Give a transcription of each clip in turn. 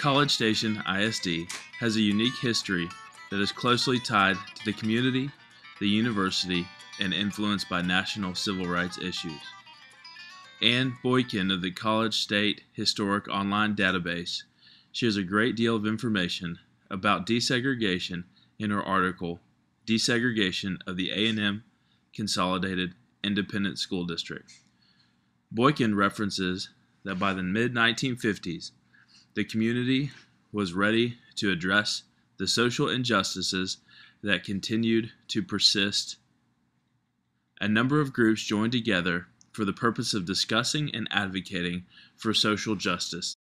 College Station ISD has a unique history that is closely tied to the community, the university, and influenced by national civil rights issues. Ann Boykin of the College State Historic Online Database shares a great deal of information about desegregation in her article, Desegregation of the A&M Consolidated Independent School District. Boykin references that by the mid-1950s, the community was ready to address the social injustices that continued to persist. A number of groups joined together for the purpose of discussing and advocating for social justice.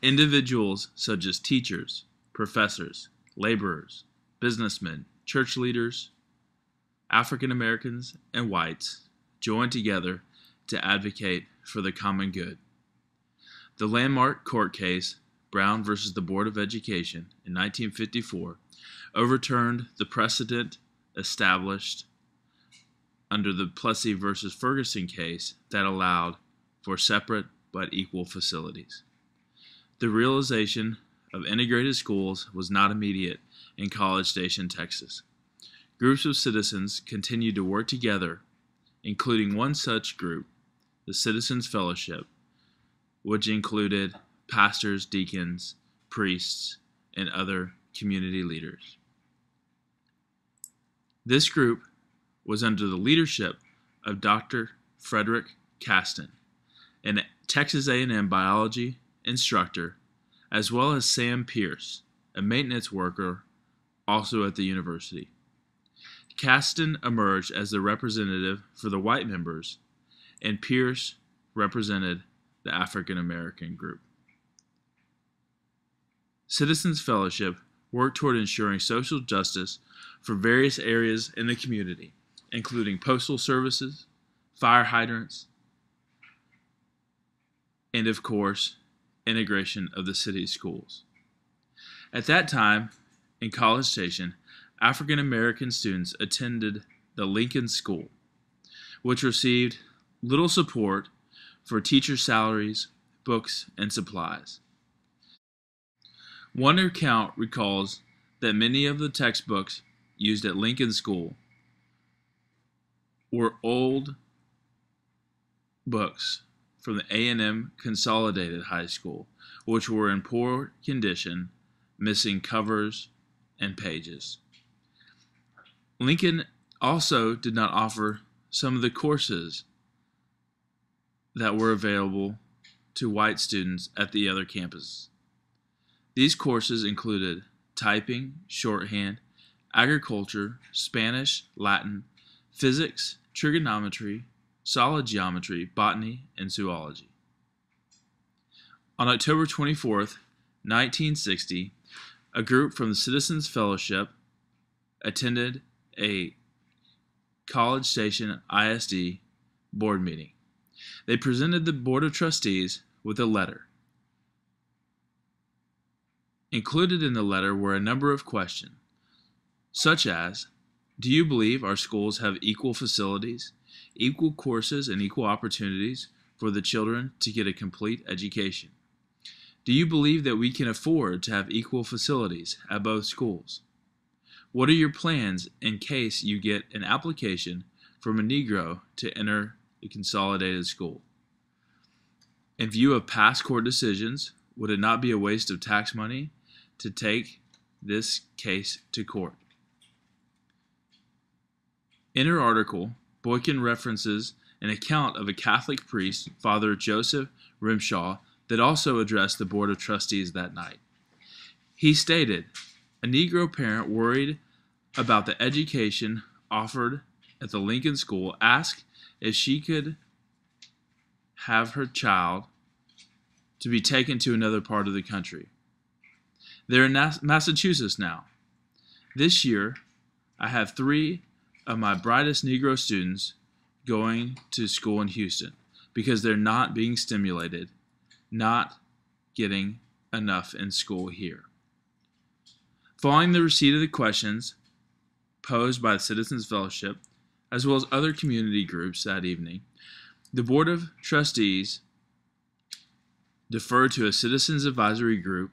Individuals such as teachers, professors, laborers, businessmen, church leaders, African Americans, and whites joined together to advocate for the common good. The landmark court case, Brown versus the Board of Education in 1954, overturned the precedent established under the Plessy versus Ferguson case that allowed for separate but equal facilities. The realization of integrated schools was not immediate in College Station, Texas. Groups of citizens continued to work together, including one such group, the Citizens Fellowship, which included pastors, deacons, priests, and other community leaders. This group was under the leadership of Dr. Frederick Caston, an Texas A&M biology instructor, as well as Sam Pierce, a maintenance worker also at the university. Caston emerged as the representative for the white members, and Pierce represented the African American group. Citizens Fellowship worked toward ensuring social justice for various areas in the community, including postal services, fire hydrants, and of course, integration of the city's schools. At that time, in College Station, African American students attended the Lincoln School, which received little support for teacher salaries, books, and supplies. One account recalls that many of the textbooks used at Lincoln School were old books from the A&M Consolidated High School, which were in poor condition, missing covers and pages. Lincoln also did not offer some of the courses that were available to white students at the other campuses. These courses included typing, shorthand, agriculture, Spanish, Latin, physics, trigonometry, solid geometry, botany, and zoology. On October 24th, 1960, a group from the Citizens Fellowship attended a College Station ISD board meeting. They presented the Board of Trustees with a letter. Included in the letter were a number of questions, such as, do you believe our schools have equal facilities, equal courses, and equal opportunities for the children to get a complete education? Do you believe that we can afford to have equal facilities at both schools? What are your plans in case you get an application from a Negro to enter the consolidated school? In view of past court decisions, would it not be a waste of tax money to take this case to court? In her article, Boykin references an account of a Catholic priest, Father Joseph Rimshaw, that also addressed the Board of Trustees that night. He stated, a Negro parent worried about the education offered at the Lincoln School asked if she could have her child to be taken to another part of the country. They're in Massachusetts now. This year, I have 3 of my brightest Negro students going to school in Houston because they're not being stimulated, not getting enough in school here. Following the receipt of the questions posed by the Citizens Fellowship, as well as other community groups that evening, the Board of Trustees deferred to a citizens advisory group,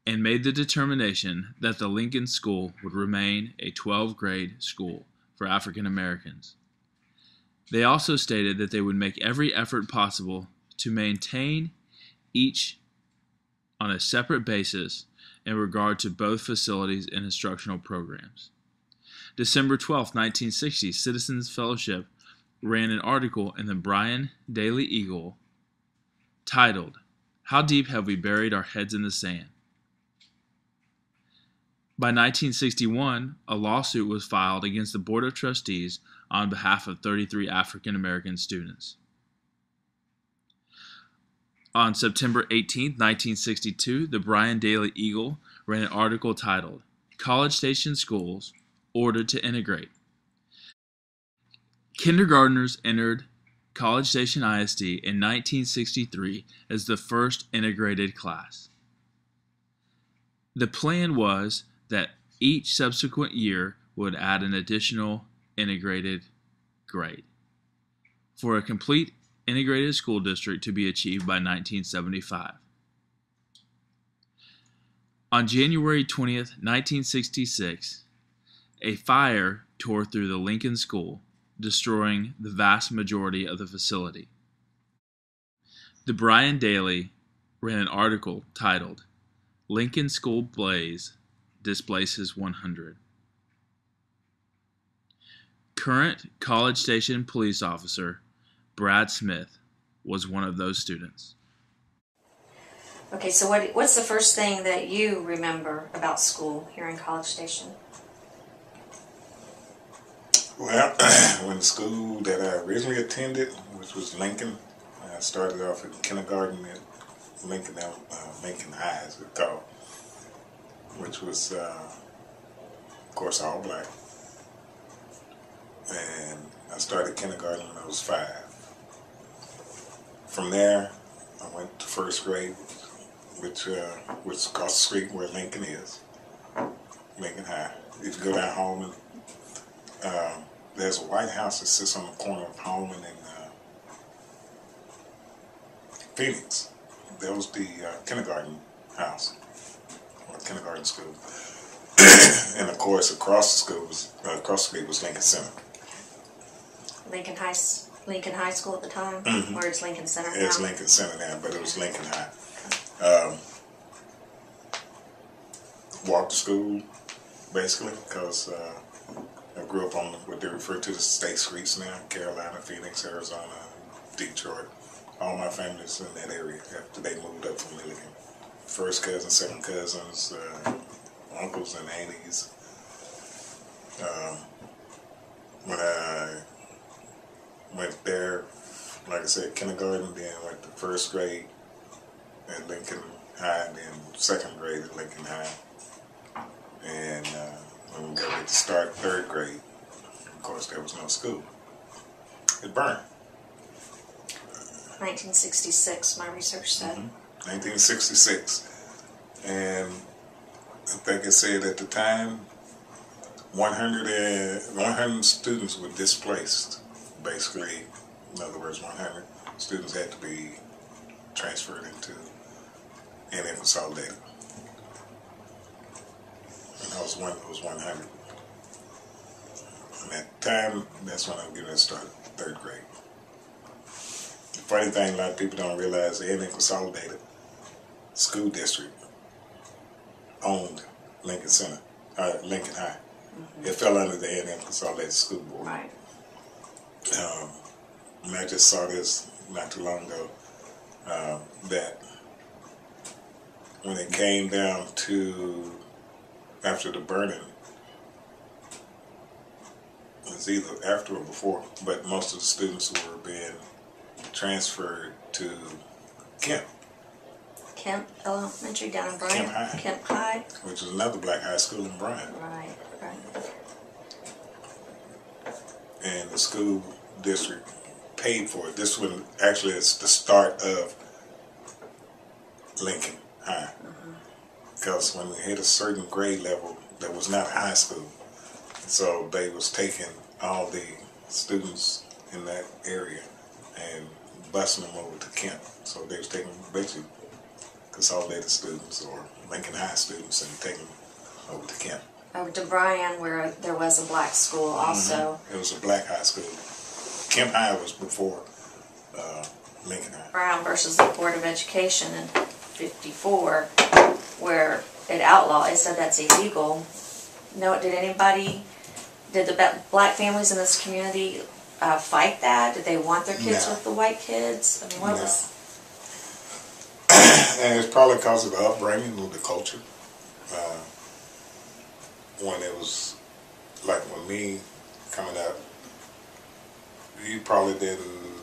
and made the determination that the Lincoln School would remain a 12th-grade school for African Americans. They also stated that they would make every effort possible to maintain each on a separate basis in regard to both facilities and instructional programs. December 12, 1960, Citizens Fellowship ran an article in the Bryan Daily Eagle titled, "How Deep Have We Buried Our Heads in the Sand?" By 1961, a lawsuit was filed against the Board of Trustees on behalf of 33 African American students. On September 18, 1962, the Bryan Daily Eagle ran an article titled, "College Station Schools Ordered to Integrate." Kindergartners entered College Station ISD in 1963 as the first integrated class. The plan was that each subsequent year would add an additional integrated grade for a complete integrated school district to be achieved by 1975. On January 20th, 1966, a fire tore through the Lincoln School, destroying the vast majority of the facility. The Bryan Daily ran an article titled, "Lincoln School Blaze Displaces 100." Current College Station police officer Brad Smith was one of those students. Okay, so what's the first thing that you remember about school here in College Station? Well, when the school that I originally attended, which was Lincoln, I started off in kindergarten at Lincoln High, as it's called, which was, of course, all black. And I started kindergarten when I was 5. From there, I went to first grade, which was across the street where Lincoln is, Lincoln High. If you go down Holman, there's a White House that sits on the corner of Holman and Phoenix. That was the kindergarten house, or kindergarten school. And of course, across the street was Lincoln Center. Lincoln High School at the time? Mm-hmm. Or is Lincoln Center now? It's Lincoln Center now, but it was Lincoln High. Walked to school, basically, because I grew up on what they refer to as state streets now, Carolina, Phoenix, Arizona, Detroit. All my family's in that area after they moved up from Milligan. First cousins, second cousins, uncles and aunties. When I went there, like I said, kindergarten, then went to first grade at Lincoln High, and then second grade at Lincoln High. And when we got ready to start third grade, of course, there was no school. It burned. 1966, my research said. 1966. And I think it said at the time, 100 students were displaced. Basically, in other words, 100 students had to be transferred into and then consolidated. And I was one of those 100. And at the time, that's when I'm getting ready to start third grade. The funny thing, a lot of people don't realize, the A&M Consolidated School District owned Lincoln Center, Lincoln High. Mm-hmm. It fell under the A&M Consolidated School Board. Right. And I just saw this not too long ago, that when it came down to after the burning, it was either after or before, but most of the students were being transferred to Kemp Elementary down in Bryan. Kemp High. Which was another black high school in Bryan. Right. And the school district paid for it. This one actually is the start of Lincoln High. Because when we hit a certain grade level, that was not high school. So they was taking all the students in that area and busing them over to Kent. So they was taking basically consolidated students or Lincoln High students and taking them over to Kent. Over to Bryan, where there was a black school also. It was a black high school. Kent High was before Lincoln High. Brown versus the Board of Education in '54, where it outlawed. It said that's illegal. No, did the black families in this community fight that? Did they want their kids No. with the white kids? I mean, what No. was? And it's probably because of the upbringing of the culture. When it was, like when me coming up, you probably didn't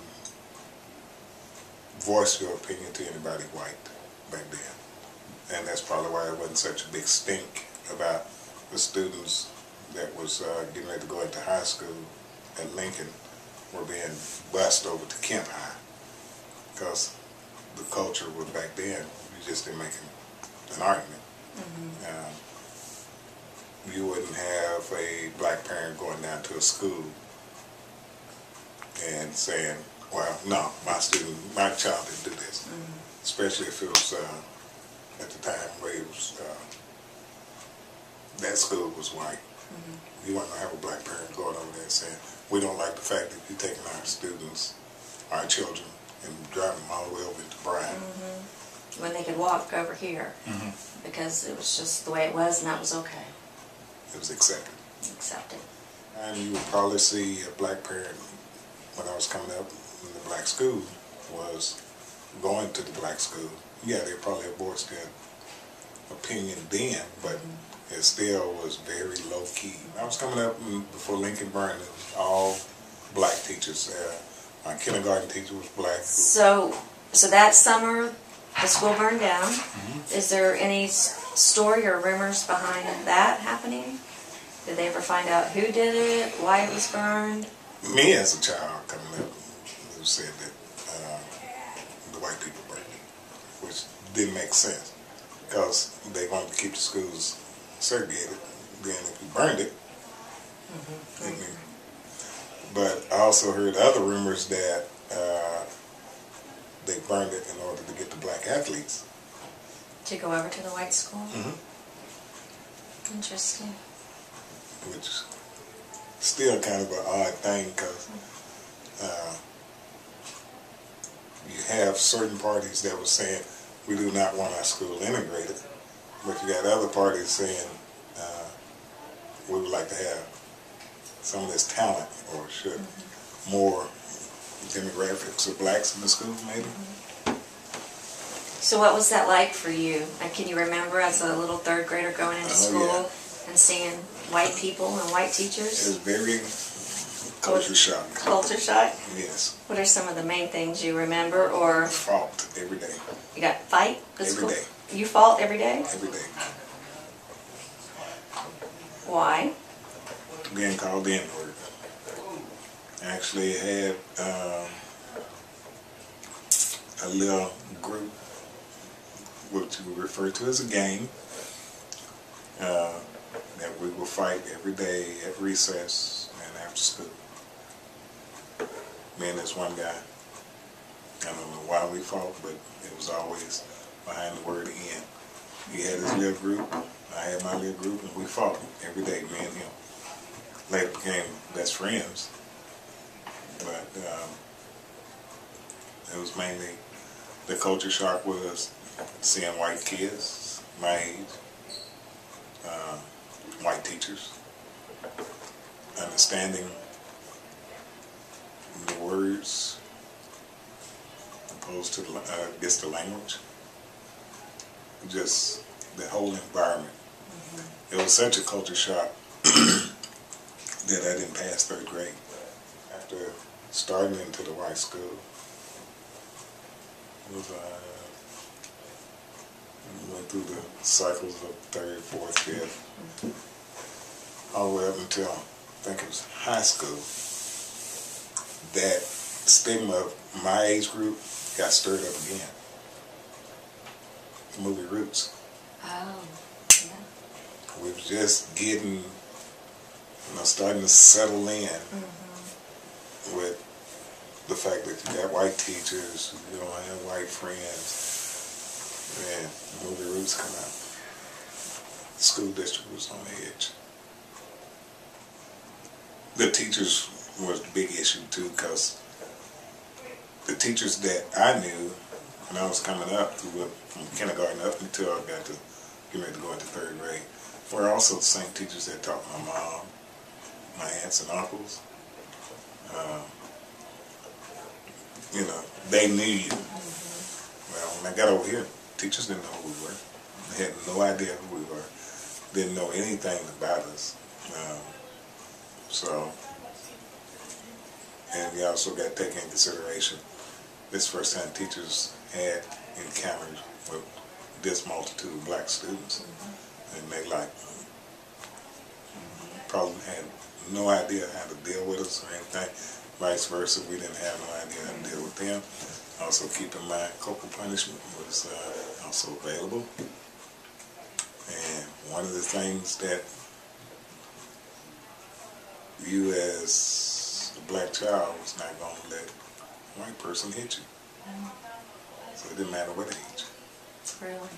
voice your opinion to anybody white back then. And that's probably why it wasn't such a big stink about the students that was getting ready to go into high school at Lincoln were being bused over to Kent High. Because the culture was back then, you just didn't make an argument. You wouldn't have a black parent going down to a school and saying, well, no, my child didn't do this. Especially if it was at the time where it was, that school was white. You weren't going to have a black parent going over there saying, we don't like the fact that you're taking our students, our children, and driving them all the way over to Bryan. When they could walk over here. Because it was just the way it was, and that was okay. It was accepted. Accepted. And you would probably see a black parent when I was coming up in the black school was going to the black school. Yeah, they probably voiced their opinion then, but it still was very low key. I was coming up before Lincoln burned. It was all black teachers. My kindergarten teacher was black. So that summer, the school burned down. Is there any story or rumors behind that happening? Did they ever find out who did it, why it was burned? Me as a child coming up, it was said that the white people burned it, which didn't make sense because they wanted to keep the schools segregated. Then if you burned it, but I also heard other rumors that they burned it in order to get the black athletes To go over to the white school? Interesting. which is still kind of an odd thing because you have certain parties that were saying we do not want our school integrated, but you got other parties saying we would like to have some of this talent or should more demographics of blacks in the school maybe. So what was that like for you? Can you remember as a little third grader going into school and seeing white people and white It teachers? was very culture shock. Culture shock? Yes. What are some of the main things you remember, or Fought every day. you got fight at Every school? day. You fought every day? Every day. Why? Being called the N-word. Actually had a little group, which we refer to as a gang, that we would fight every day at recess and after school. Me and this one guy, I don't know why we fought, but it was always behind the word N. He had his little group, I had my little group, and we fought every day, me and him. Later became best friends, but it was mainly the culture shock was seeing white kids my age, white teachers, understanding the words opposed to the language, just the whole environment. It was such a culture shock that I didn't pass third grade. After starting into the white school, it was, went through the cycles of third, fourth, fifth, all the way up until I think it was high school. That stigma of my age group got stirred up again. The movie Roots. Oh, yeah. We was just getting, starting to settle in with the fact that you got white teachers, you don't have white friends. Man, the movie Roots come out. The school district was on the edge. The teachers was the big issue too, because the teachers that I knew when I was coming up through from kindergarten up until I got to get ready to go into third grade were also the same teachers that taught my mom, my aunts and uncles. You know, they knew you. Well, when I got over here, teachers didn't know who we were. They had no idea who we were. Didn't know anything about us. And we also got to take into consideration this first time teachers had encountered with this multitude of black students. And they probably had no idea how to deal with us or anything. Vice versa, we didn't have no idea how to deal with them. Also keep in mind, corporal punishment was also available. And one of the things that you as a black child was not going to let a white person hit you. So it didn't matter what age. Really?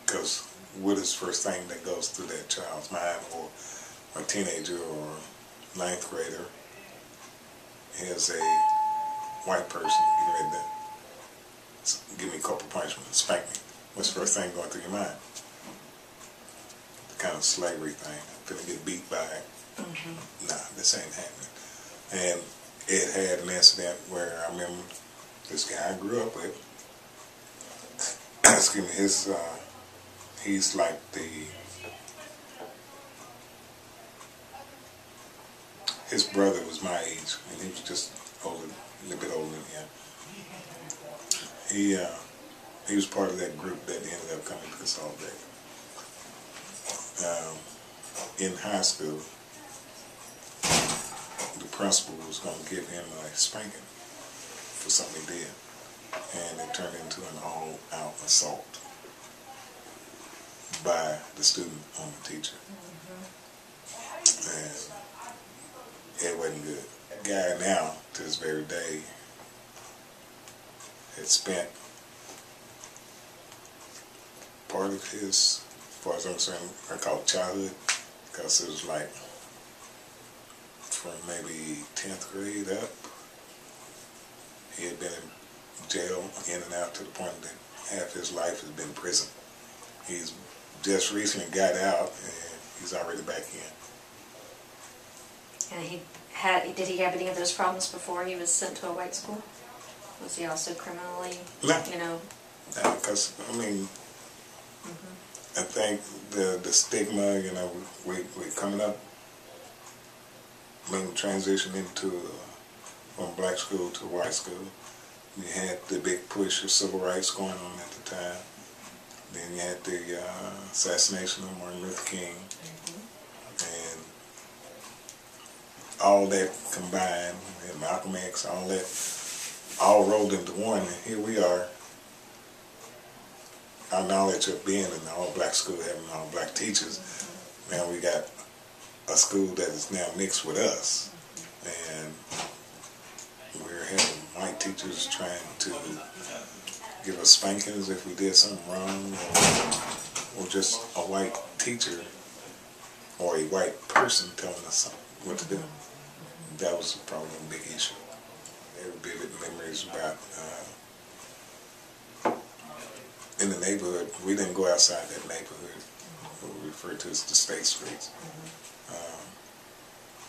Because what is the first thing that goes through that child's mind, or a teenager or ninth grader as a white person getting ready to give me corporal punishment, spank me? What's the first thing going through your mind? The kind of slavery thing. I'm gonna get beat by it. Nah, this ain't happening. And it had an incident where I remember this guy I grew up with. Excuse me. He's like his brother was my age, and he was just older, a little bit older than him. He was part of that group that ended up coming to Consolidate. In high school, the principal was going to give him a spanking for something he did, and it turned into an all-out assault by the student on the teacher. And it wasn't good. That guy now, to this very day, had spent part of his, as far as I'm concerned, I call it childhood, because it was like from maybe 10th grade up. He had been in jail, in and out, to the point that half his life has been in prison. He's just recently got out, and he's already back in. And did he have any of those problems before he was sent to a white school? Was he also criminally, No, because, I mean, I think the stigma, we coming up, when we transitioned into from black school to white school, you had the big push of civil rights going on at the time. Then you had the assassination of Martin Luther King. And all that combined, and Malcolm X, all that, all rolled into one, and here we are. Our knowledge of being in an all-black school, having all-black teachers, now we got a school that is now mixed with us, and we're having white teachers trying to give us spankings if we did something wrong, or just a white teacher or a white person telling us what to do. That was probably a big issue. There were vivid memories about in the neighborhood. We didn't go outside that neighborhood. What we refer to as the state streets.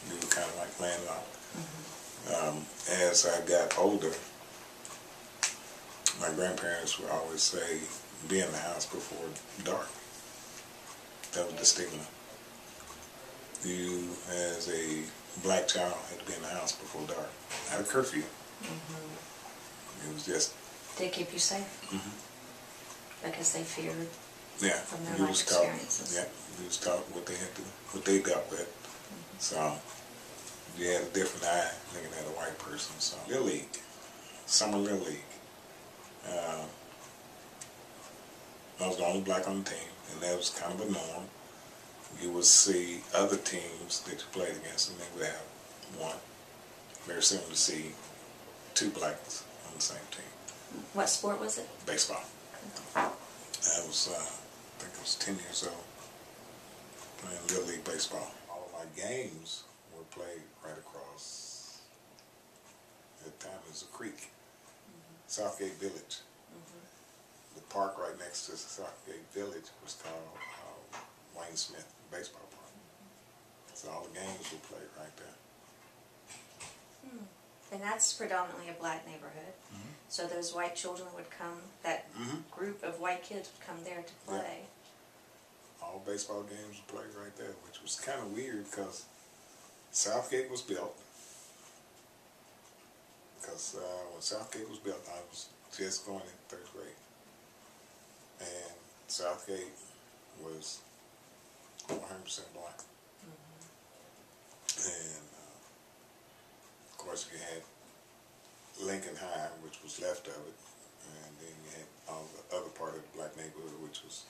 We were kind of like landlocked. As I got older, my grandparents would always say, be in the house before dark. That was the stigma. You, as a black child, had to be in the house before dark. Had a curfew. It was just... Did it keep you safe? Because they feared from their you life was taught, experiences. you was taught what they had to, what they dealt with. So you had a different eye looking at a white person. So Little League, Summer Little League. I was the only black on the team, and that was kind of a norm. You would see other teams that you played against, and they would have one, very similar to see two blacks on the same team. What sport was it? Baseball. I was, I think I was 10 years old, playing Little League Baseball. All of my games were played right across, at the time it was a creek, Southgate Village. The park right next to Southgate Village was called Wayne Smith Baseball Park. So all the games were played right there. And that's predominantly a black neighborhood. So those white children would come, that group of white kids would come there to play. All baseball games were played right there, which was kind of weird because Southgate was built. Because when Southgate was built, I was just going in third grade. And Southgate was 100% black. And of course you had Lincoln High, which was left of it, and then you had all the other part of the black neighborhood, which was,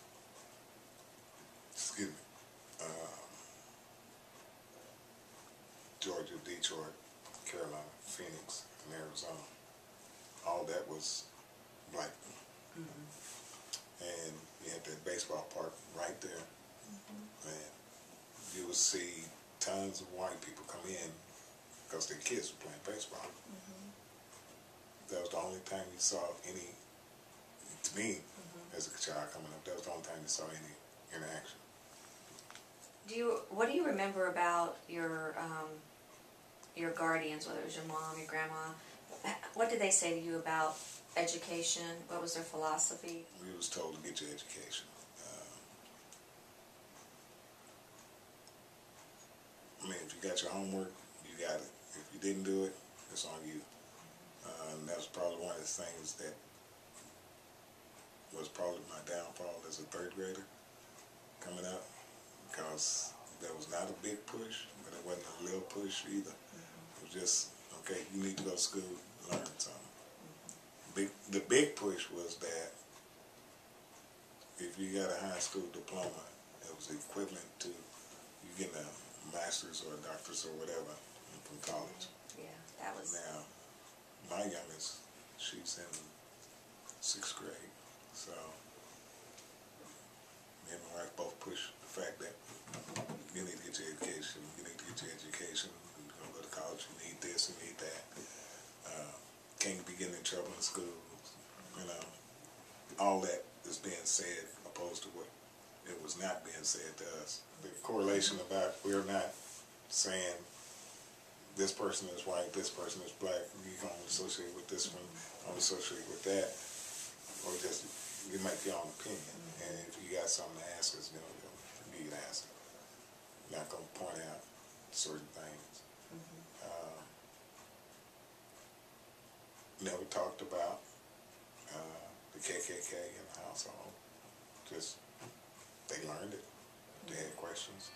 Georgia, Detroit, Carolina, Phoenix, and Arizona. All that was black. And you had that baseball park right there. And you would see tons of white people come in because their kids were playing baseball. That was the only time you saw any, to me, as a child coming up, that was the only time you saw any interaction. What do you remember about your guardians, whether it was your mom, your grandma? What did they say to you about education? What was their philosophy? We was told to get your education. I mean, if you got your homework, you got it. If you didn't do it, it's on you. And that was probably one of the things that was probably my downfall as a third grader coming up, because there was not a big push, but it wasn't a little push either. It was just, okay, you need to go to school, learn something. The big push was that if you got a high school diploma, it was equivalent to you getting a master's or a doctorate or whatever from college. Yeah, that was... Now, my youngest, she's in 6th grade, so me and my wife both push the fact that you need to get your education, you need to get your education, you're going to go to college, you need this, you need that. Can't be getting in trouble in school, you know. All that is being said opposed to what it was not being said to us. The correlation about we're not saying this person is white, this person is black, you can only associate with this one, only associate with that, or just you make your own opinion. And if you got something to ask us, you know, you can ask it. Not going to point out certain things. Never talked about the KKK in the household. Just, they learned it. They had questions.